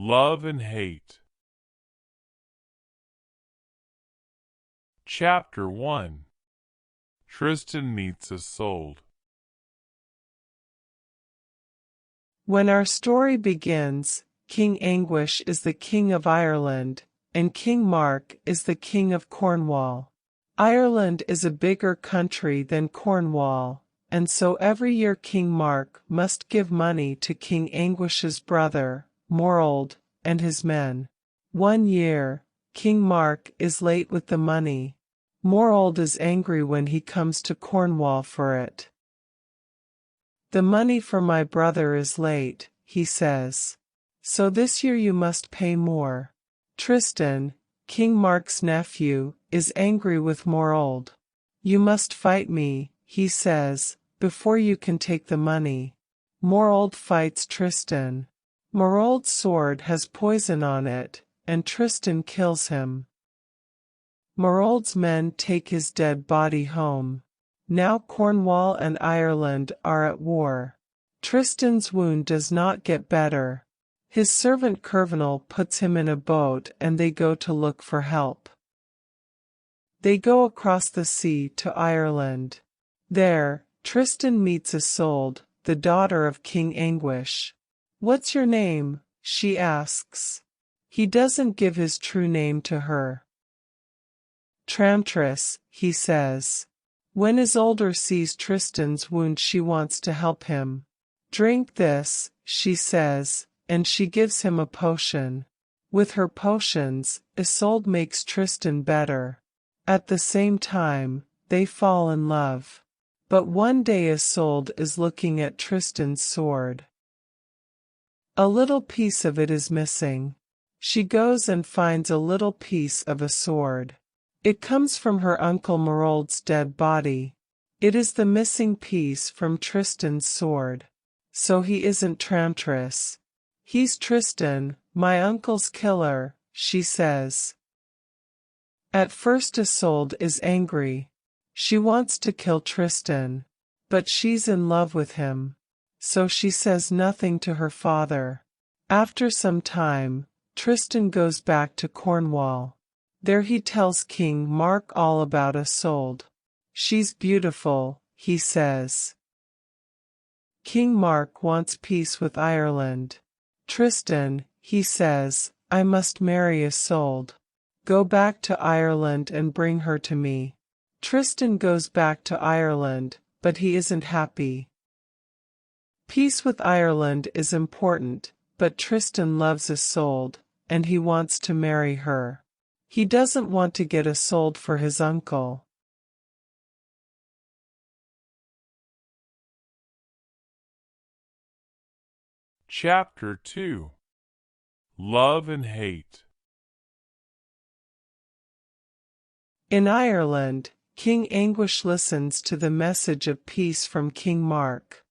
Love and Hate. Chapter 1. Tristan meets Isolde. When our story begins, King Anguish is the King of Ireland, and King Mark is the King of Cornwall. Ireland is a bigger country than Cornwall, and so every year King Mark must give money to King Anguish's brother, Morold, and his men. One year, King Mark is late with the money. Morold is angry when he comes to Cornwall for it. "The money for my brother is late," he says. "So this year you must pay more." Tristan, King Mark's nephew, is angry with Morold. "You must fight me," he says, "before you can take the money." Morold fights Tristan. Morold's sword has poison on it, and Tristan kills him. Morold's men take his dead body home. Now Cornwall and Ireland are at war. Tristan's wound does not get better. His servant Curvenal puts him in a boat and they go to look for help. They go across the sea to Ireland. There, Tristan meets Isolde, the daughter of King Anguish. "What's your name?" she asks. He doesn't give his true name to her. "Tramtris," he says. When Isolde sees Tristan's wound, she wants to help him. "Drink this," she says, and she gives him a potion. With her potions, Isolde makes Tristan better. At the same time, they fall in love. But one day Isolde is looking at Tristan's sword. A little piece of it is missing. She goes and finds a little piece of a sword. It comes from her uncle Morold's dead body. It is the missing piece from Tristan's sword. So he isn't Tramtris. He's Tristan, my uncle's killer, she says. At first Isolde is angry. She wants to kill Tristan. But she's in love with him. So she says nothing to her father. After some time, Tristan goes back to Cornwall. There he tells King Mark all about Isolde. "She's beautiful," he says. King Mark wants peace with Ireland. "Tristan," he says, "I must marry Isolde. Go back to Ireland and bring her to me." Tristan goes back to Ireland, but he isn't happy. Peace with Ireland is important, but Tristan loves Isolde, and he wants to marry her. He doesn't want to get Isolde for his uncle. Chapter 2. Love and Hate. In Ireland, King Anguish listens to the message of peace from King Mark.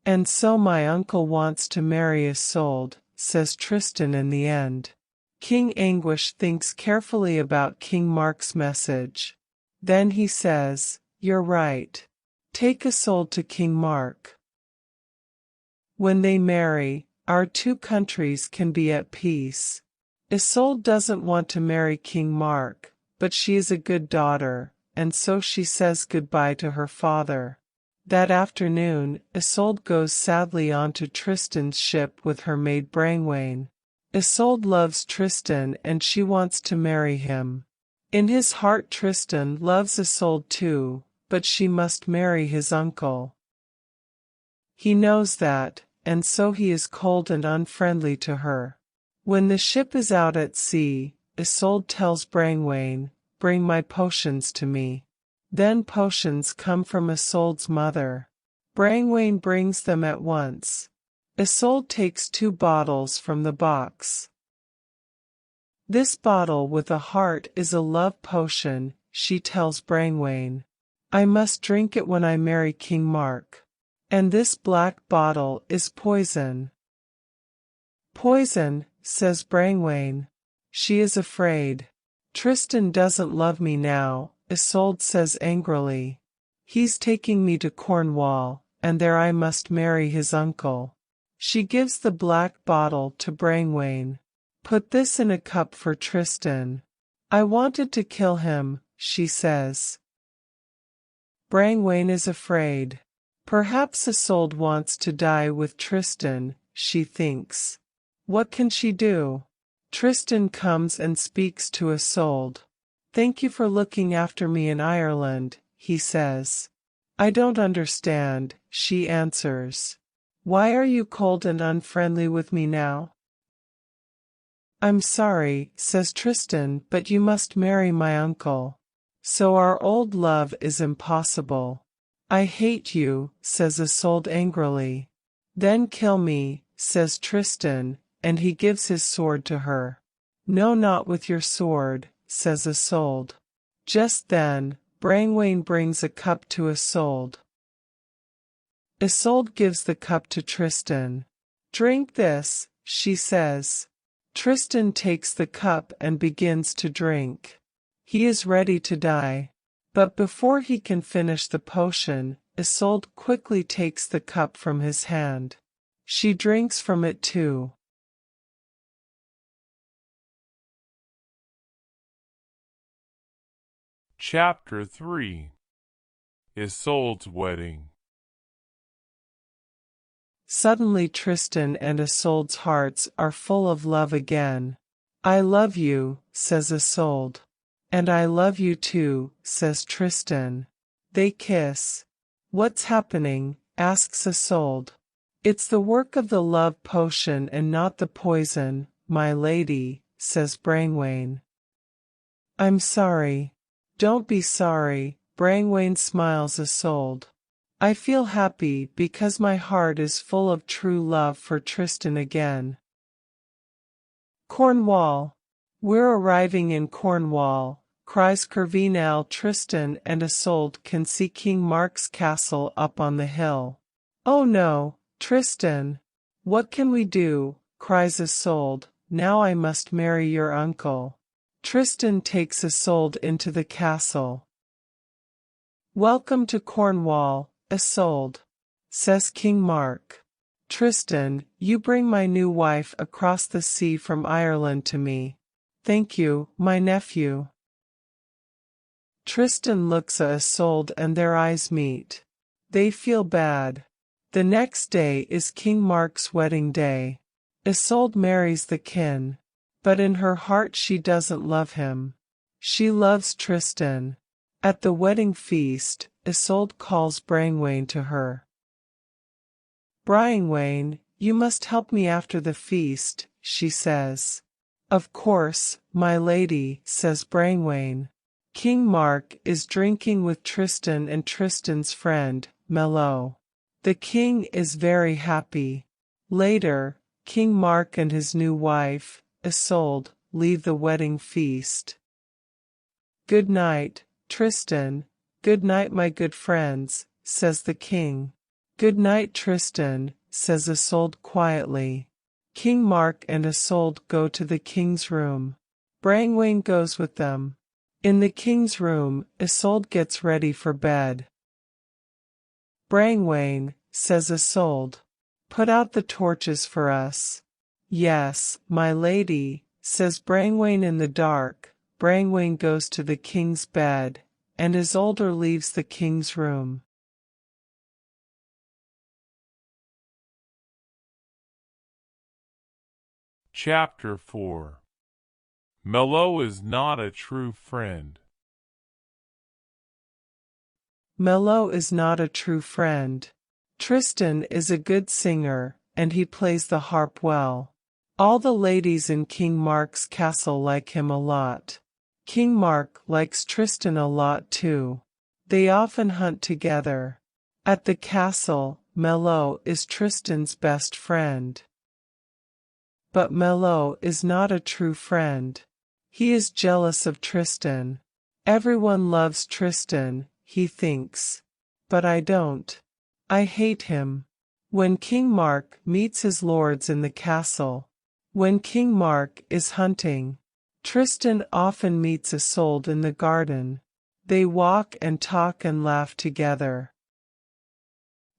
"And so my uncle wants to marry Isolde," says Tristan in the end. King Anguish thinks carefully about King Mark's message. Then he says, "You're right. Take Isolde to King Mark." When they marry, our two countries can be at peace. Isolde doesn't want to marry King Mark, but she is a good daughter, and so she says goodbye to her father. That afternoon, Isolde goes sadly onto Tristan's ship with her maid Brangwain. Isolde loves Tristan and she wants to marry him. In his heart Tristan loves Isolde too, but she must marry his uncle. He knows that, and so he is cold and unfriendly to her. When the ship is out at sea, Isolde tells Brangwain, "Bring my potions to me." Then potions come from Isolde's mother. Brangwain brings them at once. Isolde takes 2 bottles from the box. "This bottle with a heart is a love potion," she tells Brangwain. "I must drink it when I marry King Mark. And this black bottle is poison." "Poison," says Brangwain. She is afraid. "Tristan doesn't love me now," Isolde says angrily. "He's taking me to Cornwall, and there I must marry his uncle." She gives the black bottle to Brangwain. Put this in a cup for Tristan. I wanted to kill him, she says. Brangwain is afraid. Perhaps Isolde wants to die with Tristan, she thinks. What can she do? Tristan comes and speaks to Isolde. Thank you for looking after me in Ireland, he says. I don't understand, she answers. Why are you cold and unfriendly with me now? I'm sorry, says Tristan, but you must marry my uncle. So our old love is impossible. I hate you, says Isolde angrily. Then kill me, says Tristan, and he gives his sword to her. No, not with your sword, says Isolde. Just then, Brangwain brings a cup to Isolde. Isolde gives the cup to Tristan. Drink this, she says. Tristan takes the cup and begins to drink. He is ready to die. But before he can finish the potion, Isolde quickly takes the cup from his hand. She drinks from it too. Chapter 3. Isolde's Wedding. Suddenly Tristan and Isolde's hearts are full of love again. I love you, says Isolde. And I love you too, says Tristan. They kiss. What's happening? Asks Isolde. It's the work of the love potion and not the poison, my lady, says Brangwain. I'm sorry. Don't be sorry, Brangwain smiles Isolde. I feel happy because my heart is full of true love for Tristan again. Cornwall. We're arriving in Cornwall, cries Kervinal. Tristan and Isolde can see King Mark's castle up on the hill. Oh no, Tristan. What can we do? Cries Isolde. Now I must marry your uncle. Tristan takes Isolde into the castle. Welcome to Cornwall, Isolde, says King Mark. Tristan, you bring my new wife across the sea from Ireland to me. Thank you, my nephew. Tristan looks at Isolde and their eyes meet. They feel bad. The next day is King Mark's wedding day. Isolde marries the kin. But in her heart she doesn't love him. She loves Tristan. At the wedding feast, Isolde calls Brangwain to her. Brangwain, you must help me after the feast, she says. Of course, my lady, says Brangwain. King Mark is drinking with Tristan and Tristan's friend, Melot. The king is very happy. Later, King Mark and his new wife, Isolde, leave the wedding feast. Good night, Tristan. Good night, my good friends, says the king. Good night, Tristan, says Isolde quietly. King Mark and Isolde go to the king's room. Brangwain goes with them. In the king's room, Isolde gets ready for bed. Brangwain, says Isolde, put out the torches for us. Yes, my lady, says Brangwain. In the dark, Brangwain goes to the king's bed, and Isolde leaves the king's room. Chapter 4. Melot is not a true friend. Melot is not a true friend. Tristan is a good singer, and he plays the harp well. All the ladies in King Mark's castle like him a lot. King Mark likes Tristan a lot too. They often hunt together. At the castle, Melot is Tristan's best friend. But Melot is not a true friend. He is jealous of Tristan. Everyone loves Tristan, he thinks. But I don't. I hate him. When King Mark meets his lords in the castle, when King Mark is hunting, Tristan often meets Isolde in the garden. They walk and talk and laugh together.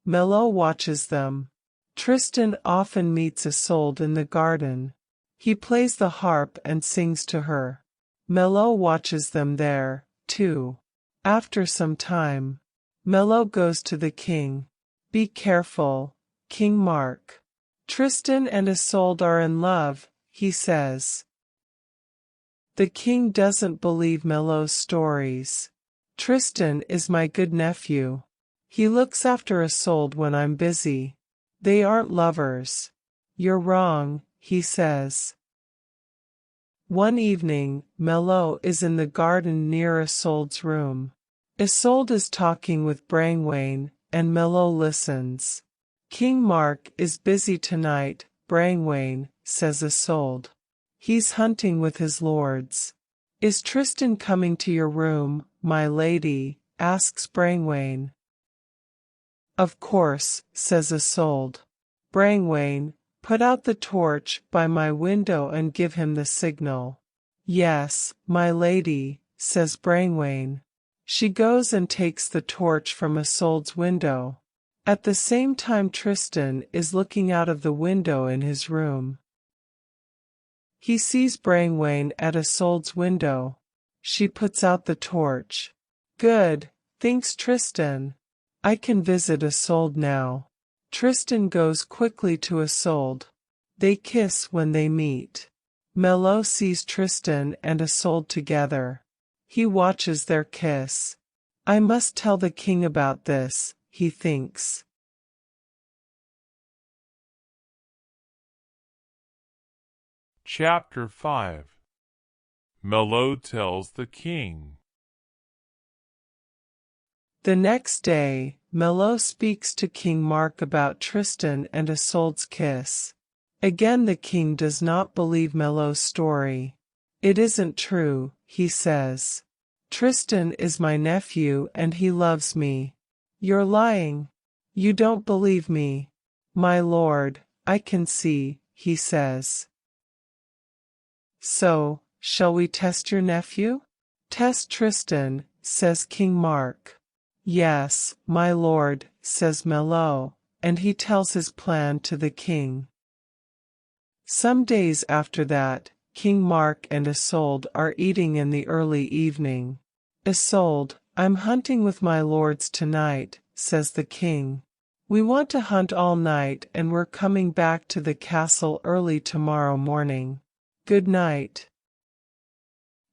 Melot watches them. Tristan often meets Isolde in the garden. He plays the harp and sings to her. Melot watches them there, too. After some time, Melot goes to the king. Be careful, King Mark. Tristan and Isolde are in love, he says. The king doesn't believe Melot's stories. Tristan is my good nephew. He looks after Isolde when I'm busy. They aren't lovers. You're wrong, he says. One evening, Melot is in the garden near Isolde's room. Isolde is talking with Brangwain, and Melot listens. King Mark is busy tonight, Brangwain, says Isolde. He's hunting with his lords. Is Tristan coming to your room, my lady? Asks Brangwain. Of course, says Isolde. Brangwain, put out the torch by my window and give him the signal. Yes, my lady, says Brangwain. She goes and takes the torch from Isolde's window. At the same time Tristan is looking out of the window in his room. He sees Brangwain at Isolde's window. She puts out the torch. Good, thinks Tristan. I can visit Isolde now. Tristan goes quickly to Isolde. They kiss when they meet. Melot sees Tristan and Isolde together. He watches their kiss. I must tell the king about this, he thinks. Chapter 5. Melot tells the king. The next day, Melot speaks to King Mark about Tristan and Isolde's kiss. Again the king does not believe Melot's story. It isn't true, he says. Tristan is my nephew and he loves me. You're lying. You don't believe me. My lord, I can see, he says. So, shall we test your nephew? Test Tristan, says King Mark. Yes, my lord, says Melot, and he tells his plan to the king. Some days after that, King Mark and Isolde are eating in the early evening. Isolde, I'm hunting with my lords tonight, says the king. We want to hunt all night and we're coming back to the castle early tomorrow morning. Good night.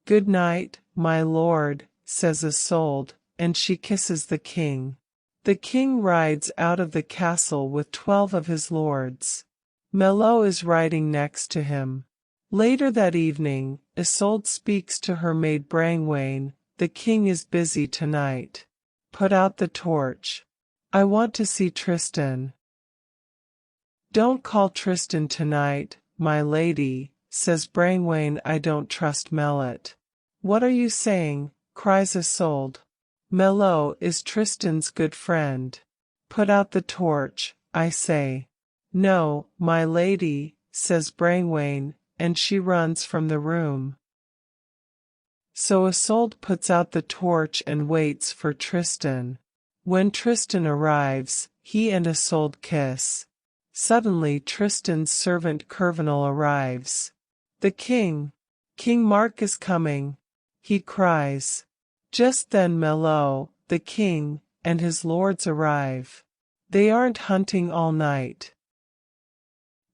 Good night, my lord, says Isolde, and she kisses the king. The king rides out of the castle with 12 of his lords. Melot is riding next to him. Later that evening, Isolde speaks to her maid Brangwain. The king is busy tonight. Put out the torch. I want to see Tristan. Don't call Tristan tonight, my lady, says Brangwain. I don't trust Melot. What are you saying? Cries Isolde. Melot is Tristan's good friend. Put out the torch, I say. No, my lady, says Brangwain, and she runs from the room. So Isolde puts out the torch and waits for Tristan. When Tristan arrives, he and Isolde kiss. Suddenly Tristan's servant Curvenal arrives. The king! King Mark is coming! He cries. Just then Melot, the king, and his lords arrive. They aren't hunting all night.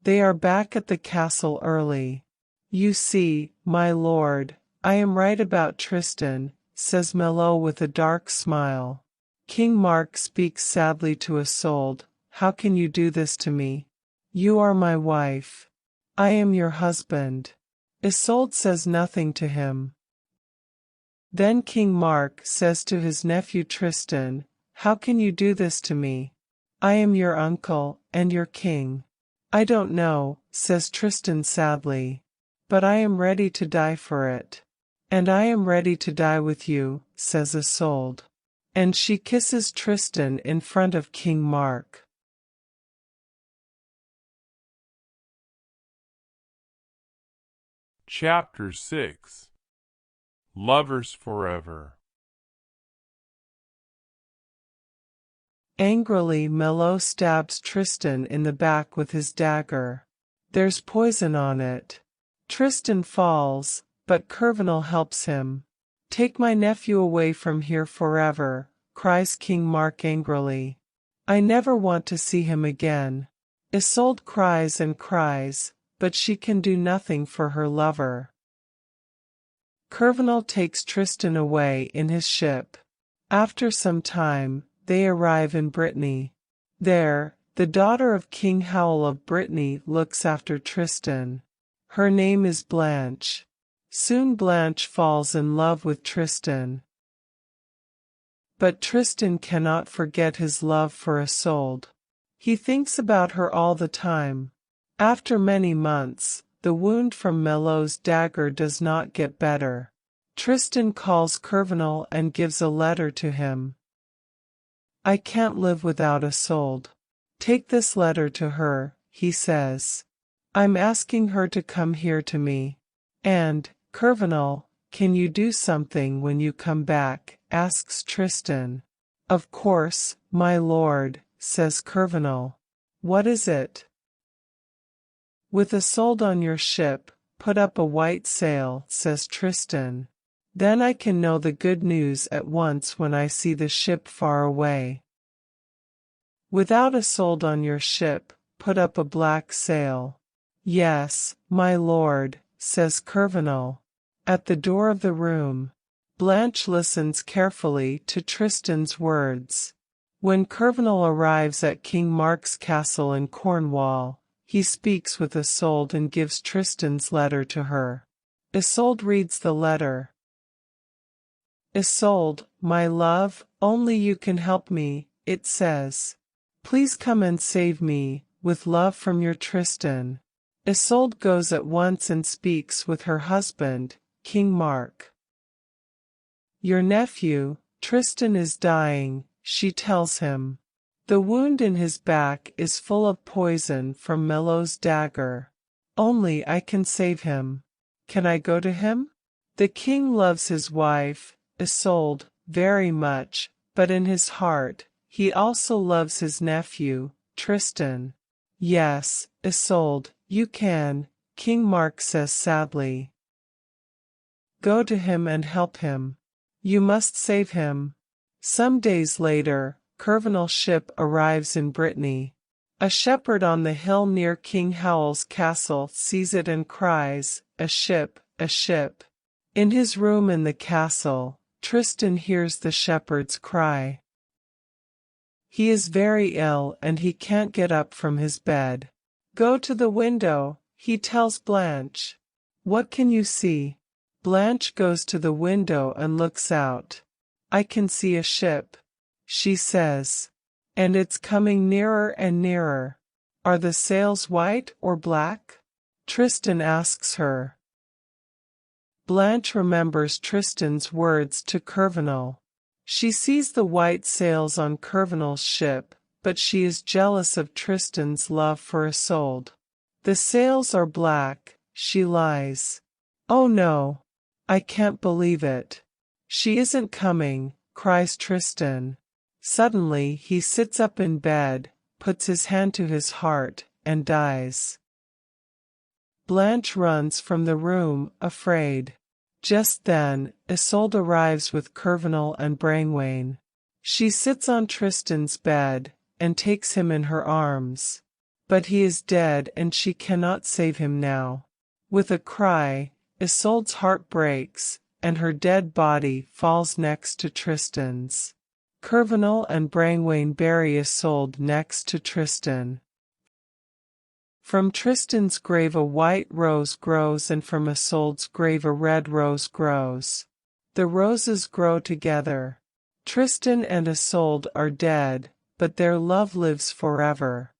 They are back at the castle early. You see, my lord, I am right about Tristan, says Melot with a dark smile. King Mark speaks sadly to Isolde. How can you do this to me? You are my wife. I am your husband. Isolde says nothing to him. Then King Mark says to his nephew Tristan, how can you do this to me? I am your uncle, and your king. I don't know, says Tristan sadly. But I am ready to die for it. And I am ready to die with you, says Isolde. And she kisses Tristan in front of King Mark. Chapter 6. Lovers Forever. Angrily Melot stabs Tristan in the back with his dagger. There's poison on it. Tristan falls, but Curvenal helps him. "Take my nephew away from here forever," cries King Mark angrily. "I never want to see him again." Isolde cries and cries, but she can do nothing for her lover. Curvenal takes Tristan away in his ship. After some time, they arrive in Brittany. There, the daughter of King Howell of Brittany looks after Tristan. Her name is Blanche. Soon Blanche falls in love with Tristan. But Tristan cannot forget his love for Isolde. He thinks about her all the time. After many months, the wound from Melot's dagger does not get better. Tristan calls Curvenal and gives a letter to him. "I can't live without Isolde. Take this letter to her," he says. "I'm asking her to come here to me." "And, Curvenal, can you do something when you come back?" asks Tristan. "Of course, my lord," says Curvenal. "What is it?" "With Isolde on your ship, put up a white sail," says Tristan. "Then I can know the good news at once when I see the ship far away." "Without Isolde on your ship, put up a black sail." "Yes, my lord," says Curvenal. At the door of the room, Blanche listens carefully to Tristan's words. When Curvenal arrives at King Mark's castle in Cornwall, he speaks with Isolde and gives Tristan's letter to her. Isolde reads the letter. "Isolde, my love, only you can help me," it says. "Please come and save me, with love from your Tristan." Isolde goes at once and speaks with her husband, King Mark. "Your nephew, Tristan, is dying," she tells him. "The wound in his back is full of poison from Melot's dagger. Only I can save him. Can I go to him?" The king loves his wife, Isolde, very much, but in his heart, he also loves his nephew, Tristan. "Yes, Isolde, you can," King Mark says sadly. "Go to him and help him. You must save him." Some days later, Curvenal's ship arrives in Brittany. A shepherd on the hill near King Howell's castle sees it and cries, "A ship, a ship." In his room in the castle, Tristan hears the shepherd's cry. He is very ill and he can't get up from his bed. "Go to the window," he tells Blanche. "What can you see?" Blanche goes to the window and looks out. "I can see a ship," she says. "And it's coming nearer and nearer." "Are the sails white or black?" Tristan asks her. Blanche remembers Tristan's words to Curvenal. She sees the white sails on Curvenal's ship, but she is jealous of Tristan's love for Isolde. "The sails are black," she lies. "Oh no! I can't believe it. She isn't coming," cries Tristan. Suddenly he sits up in bed, puts his hand to his heart, and dies. Blanche runs from the room, afraid. Just then, Isolde arrives with Curvenal and Brangwain. She sits on Tristan's bed, and takes him in her arms. But he is dead and she cannot save him now. With a cry, Isolde's heart breaks, and her dead body falls next to Tristan's. Curvenal and Brangwain bury Isolde next to Tristan. From Tristan's grave a white rose grows and from Isolde's grave a red rose grows. The roses grow together. Tristan and Isolde are dead, but their love lives forever.